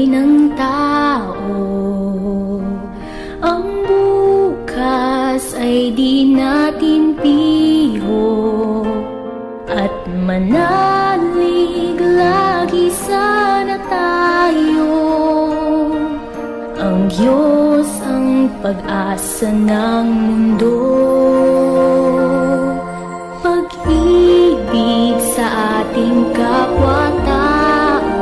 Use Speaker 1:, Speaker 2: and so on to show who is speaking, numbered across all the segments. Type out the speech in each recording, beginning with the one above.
Speaker 1: ng tao. Ang bukas ay di natin piho, at manalig lagi sana tayo. Ang Diyos ang pag-asa ng mundo. Pag-ibig sa ating kapwa-tao,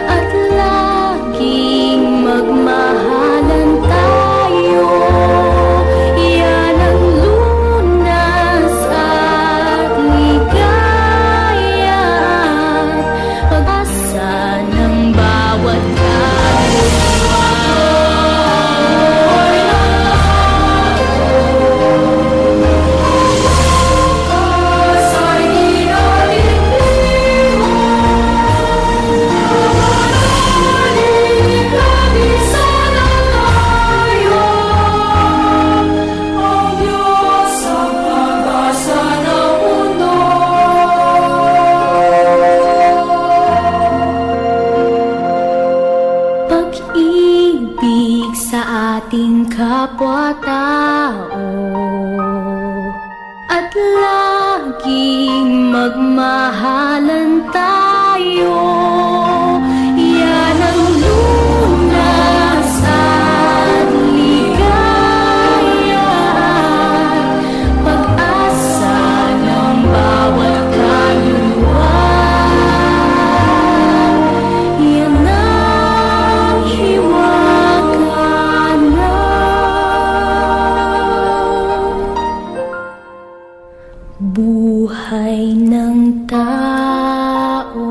Speaker 1: at laging magmahalan tayo. Yan ang lunas at ligaya, pag-asa ng bawat kaluluwa. Pag-ibig sa ating kapwa-tao, at laging magmahalan tayo. Yan ang lunas at ligaya, pag-asa ng bawat kaluluwa. Yan ang hiwaga na buhay ng tao.